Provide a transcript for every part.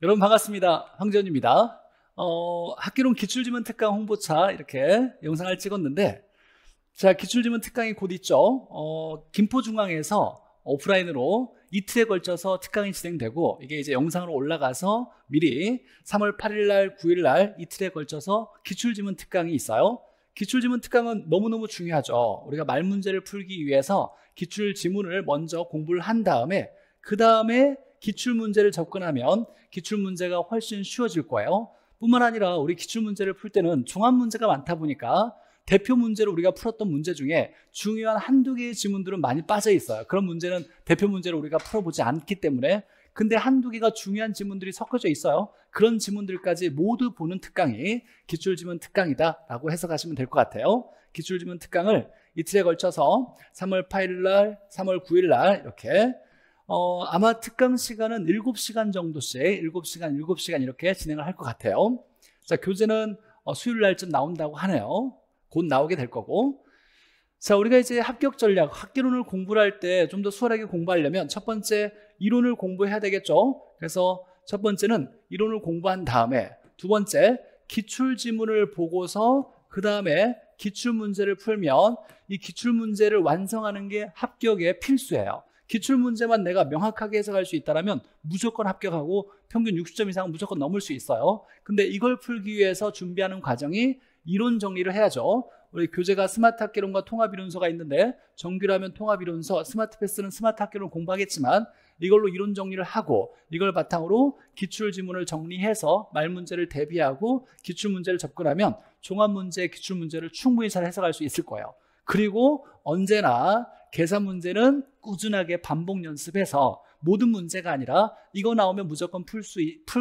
여러분 반갑습니다. 황재원입니다. 학기론 기출지문 특강 홍보차 이렇게 영상을 찍었는데, 자, 기출지문 특강이 곧 있죠. 김포중앙에서 오프라인으로 이틀에 걸쳐서 특강이 진행되고, 이게 이제 영상으로 올라가서 미리 3월 8일 날, 9일 날 이틀에 걸쳐서 기출지문 특강이 있어요. 기출지문 특강은 너무너무 중요하죠. 우리가 말 문제를 풀기 위해서 기출지문을 먼저 공부를 한 다음에 그 다음에 기출문제를 접근하면 기출문제가 훨씬 쉬워질 거예요. 뿐만 아니라 우리 기출문제를 풀 때는 종합문제가 많다 보니까 대표 문제로 우리가 풀었던 문제 중에 중요한 한두 개의 지문들은 많이 빠져 있어요. 그런 문제는 대표 문제로 우리가 풀어보지 않기 때문에, 근데 한두 개가 중요한 지문들이 섞여져 있어요. 그런 지문들까지 모두 보는 특강이 기출지문 특강이다 라고 해석하시면 될 것 같아요. 기출지문 특강을 이틀에 걸쳐서 3월 8일 날, 3월 9일 날 이렇게 아마 특강 시간은 7시간 정도씩 7시간 이렇게 진행을 할 것 같아요. 자, 교재는 수요일 날쯤 나온다고 하네요. 곧 나오게 될 거고. 자, 우리가 이제 합격 전략, 학기론을 공부를 할 때 좀 더 수월하게 공부하려면 첫 번째 이론을 공부해야 되겠죠. 그래서 첫 번째는 이론을 공부한 다음에, 두 번째 기출지문을 보고서 그 다음에 기출문제를 풀면 이 기출문제를 완성하는 게 합격의 필수예요. 기출문제만 내가 명확하게 해석할 수 있다면 무조건 합격하고 평균 60점 이상은 무조건 넘을 수 있어요. 근데 이걸 풀기 위해서 준비하는 과정이 이론 정리를 해야죠. 우리 교재가 스마트 학기론과 통합이론서가 있는데, 정규라면 통합이론서, 스마트 패스는 스마트 학기론 공부하겠지만 이걸로 이론 정리를 하고 이걸 바탕으로 기출지문을 정리해서 말 문제를 대비하고 기출문제를 접근하면 종합문제, 기출문제를 충분히 잘 해석할 수 있을 거예요. 그리고 언제나 계산 문제는 꾸준하게 반복 연습해서 모든 문제가 아니라 이거 나오면 무조건 풀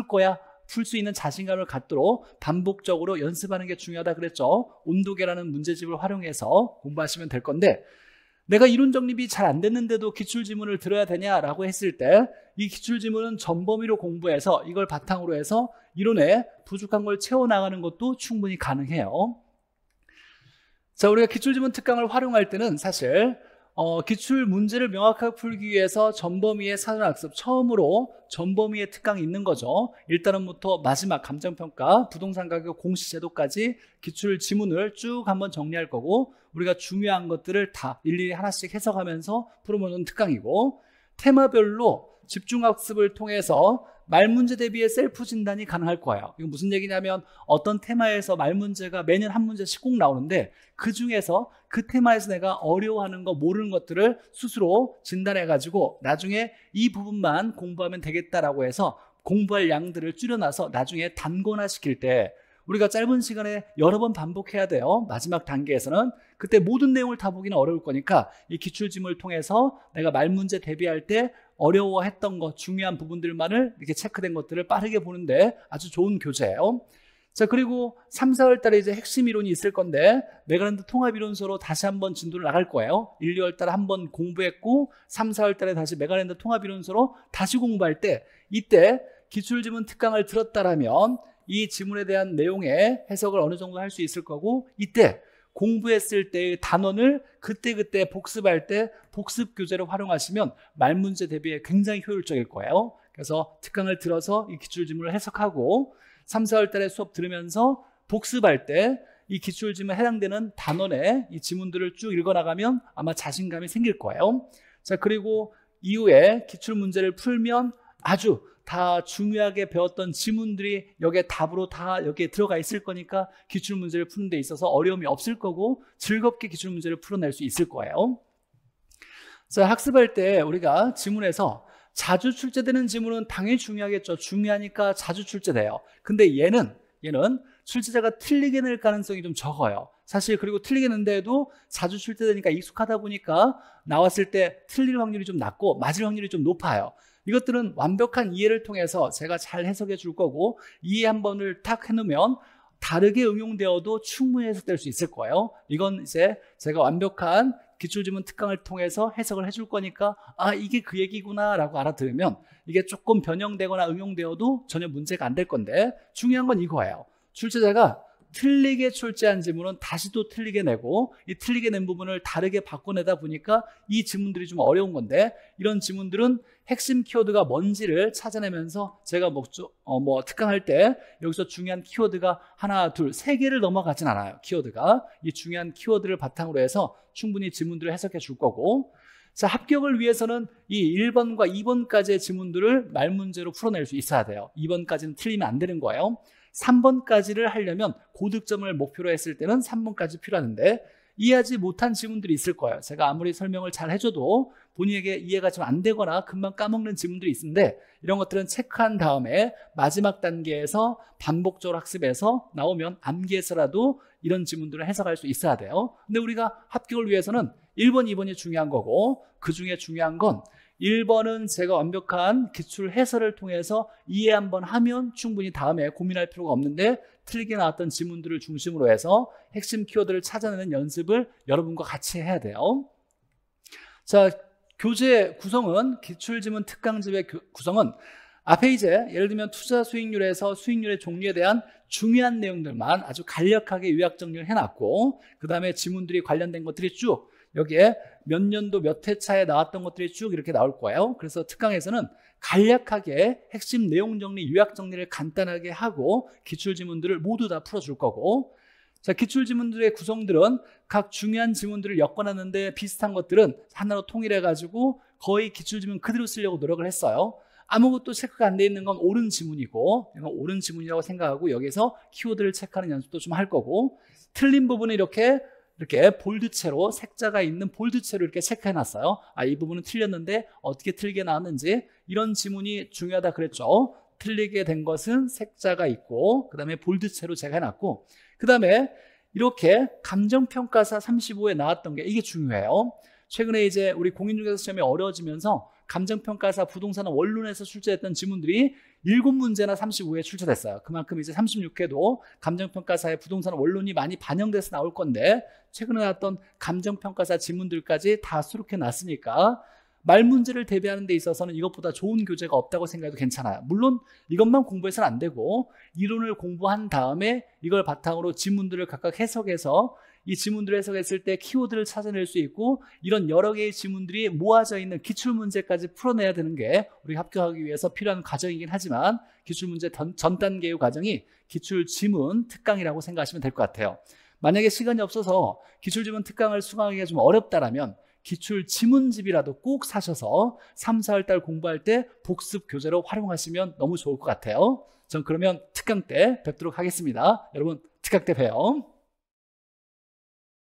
거야, 풀 수 있는 자신감을 갖도록 반복적으로 연습하는 게 중요하다 그랬죠. 온도계라는 문제집을 활용해서 공부하시면 될 건데, 내가 이론 정립이 잘 안 됐는데도 기출지문을 들어야 되냐라고 했을 때, 이 기출지문은 전범위로 공부해서 이걸 바탕으로 해서 이론에 부족한 걸 채워나가는 것도 충분히 가능해요. 자, 우리가 기출지문 특강을 활용할 때는 사실 기출 문제를 명확하게 풀기 위해서 전범위의 사전학습, 처음으로 전범위의 특강이 있는 거죠. 1단원부터 마지막 감정평가, 부동산 가격 공시제도까지 기출 지문을 쭉 한번 정리할 거고, 우리가 중요한 것들을 다 일일이 하나씩 해석하면서 풀어보는 특강이고, 테마별로 집중학습을 통해서 말문제 대비의 셀프 진단이 가능할 거예요. 이건 무슨 얘기냐면, 어떤 테마에서 말문제가 매년 한 문제씩 꼭 나오는데 그 중에서 그 테마에서 내가 어려워하는 거, 모르는 것들을 스스로 진단해가지고 나중에 이 부분만 공부하면 되겠다라고 해서 공부할 양들을 줄여놔서 나중에 단권화 시킬 때 우리가 짧은 시간에 여러 번 반복해야 돼요. 마지막 단계에서는. 그때 모든 내용을 다 보기는 어려울 거니까 이 기출지문을 통해서 내가 말문제 대비할 때 어려워했던 것, 중요한 부분들만을 이렇게 체크된 것들을 빠르게 보는데 아주 좋은 교재예요. 자, 그리고 3, 4월 달에 이제 핵심 이론이 있을 건데, 메가랜드 통합이론서로 다시 한번 진도를 나갈 거예요. 1, 2월 달에 한번 공부했고 3, 4월 달에 다시 메가랜드 통합이론서로 다시 공부할 때, 이때 기출지문 특강을 들었다라면 이 지문에 대한 내용의 해석을 어느 정도 할 수 있을 거고, 이때 공부했을 때의 단원을 그때그때 복습할 때 복습 교재를 활용하시면 말문제 대비에 굉장히 효율적일 거예요. 그래서 특강을 들어서 이 기출지문을 해석하고 3, 4월 달에 수업 들으면서 복습할 때 이 기출지문에 해당되는 단원의 이 지문들을 쭉 읽어나가면 아마 자신감이 생길 거예요. 자, 그리고 이후에 기출문제를 풀면 아주 다 중요하게 배웠던 지문들이 여기에 답으로 다 여기에 들어가 있을 거니까 기출문제를 푸는 데 있어서 어려움이 없을 거고 즐겁게 기출문제를 풀어낼 수 있을 거예요. 자, 학습할 때 우리가 지문에서 자주 출제되는 지문은 당연히 중요하겠죠. 중요하니까 자주 출제돼요. 근데 얘는 출제자가 틀리게 낼 가능성이 좀 적어요. 사실. 그리고 틀리게 낸데도 자주 출제되니까 익숙하다 보니까 나왔을 때 틀릴 확률이 좀 낮고 맞을 확률이 좀 높아요. 이것들은 완벽한 이해를 통해서 제가 잘 해석해 줄 거고, 이해 한 번을 탁 해놓으면 다르게 응용되어도 충분히 해석될 수 있을 거예요. 이건 이제 제가 완벽한 기출지문 특강을 통해서 해석을 해줄 거니까 아, 이게 그 얘기구나 라고 알아들으면 이게 조금 변형되거나 응용되어도 전혀 문제가 안 될 건데, 중요한 건 이거예요. 출제자가 틀리게 출제한 지문은 다시 또 틀리게 내고 이 틀리게 낸 부분을 다르게 바꿔내다 보니까 이 지문들이 좀 어려운 건데 이런 지문들은 핵심 키워드가 뭔지를 찾아내면서 제가 특강할 때 여기서 중요한 키워드가 하나, 둘, 세 개를 넘어가진 않아요. 키워드가 이 중요한 키워드를 바탕으로 해서 충분히 지문들을 해석해 줄 거고 자, 합격을 위해서는 이 1번과 2번까지의 지문들을 말문제로 풀어낼 수 있어야 돼요. 2번까지는 틀리면 안 되는 거예요. 3번까지를 하려면 고득점을 목표로 했을 때는 3번까지 필요하는데 이해하지 못한 지문들이 있을 거예요. 제가 아무리 설명을 잘 해줘도 본인에게 이해가 좀 안 되거나 금방 까먹는 지문들이 있는데 이런 것들은 체크한 다음에 마지막 단계에서 반복적으로 학습해서 나오면 암기해서라도 이런 지문들을 해석할 수 있어야 돼요. 근데 우리가 합격을 위해서는 1번, 2번이 중요한 거고 그 중에 중요한 건 1번은 제가 완벽한 기출 해설을 통해서 이해 한번 하면 충분히 다음에 고민할 필요가 없는데 틀리게 나왔던 지문들을 중심으로 해서 핵심 키워드를 찾아내는 연습을 여러분과 같이 해야 돼요. 자, 교재 구성은 기출지문 특강집의 구성은 앞에 이제 예를 들면 투자 수익률에서 수익률의 종류에 대한 중요한 내용들만 아주 간략하게 요약 정리를 해놨고 그 다음에 지문들이 관련된 것들이 쭉 여기에 몇 년도 몇 회차에 나왔던 것들이 쭉 이렇게 나올 거예요. 그래서 특강에서는 간략하게 핵심 내용 정리, 요약 정리를 간단하게 하고 기출지문들을 모두 다 풀어줄 거고 자, 기출지문들의 구성들은 각 중요한 지문들을 엮어놨는데 비슷한 것들은 하나로 통일해가지고 거의 기출지문 그대로 쓰려고 노력을 했어요. 아무것도 체크가 안 돼 있는 건 옳은 지문이고 이건 옳은 지문이라고 생각하고 여기서 키워드를 체크하는 연습도 좀 할 거고 틀린 부분은 이렇게 볼드체로 색자가 있는 볼드체로 이렇게 체크해놨어요. 이 부분은 틀렸는데 어떻게 틀리게 나왔는지 이런 지문이 중요하다 그랬죠. 틀리게 된 것은 색자가 있고 그 다음에 볼드체로 제가 해놨고 그 다음에 이렇게 감정평가사 35에 나왔던 게 이게 중요해요. 최근에 이제 우리 공인중개사 시험이 어려워지면서 감정평가사 부동산 원론에서 출제했던 지문들이 7문제나 35에 출제됐어요. 그만큼 이제 36회도 감정평가사의 부동산 원론이 많이 반영돼서 나올 건데 최근에 나왔던 감정평가사 지문들까지 다 수록해 놨으니까 말문제를 대비하는 데 있어서는 이것보다 좋은 교재가 없다고 생각해도 괜찮아요. 물론 이것만 공부해서는 안 되고 이론을 공부한 다음에 이걸 바탕으로 지문들을 각각 해석해서 이 지문들을 해석했을 때 키워드를 찾아낼 수 있고 이런 여러 개의 지문들이 모아져 있는 기출문제까지 풀어내야 되는 게 우리 합격하기 위해서 필요한 과정이긴 하지만 기출문제 전 단계의 과정이 기출지문 특강이라고 생각하시면 될 것 같아요. 만약에 시간이 없어서 기출지문 특강을 수강하기가 좀 어렵다라면 기출지문집이라도 꼭 사셔서 3, 4월달 공부할 때 복습 교재로 활용하시면 너무 좋을 것 같아요. 전 그러면 특강 때 뵙도록 하겠습니다. 여러분 특강 때 봬요.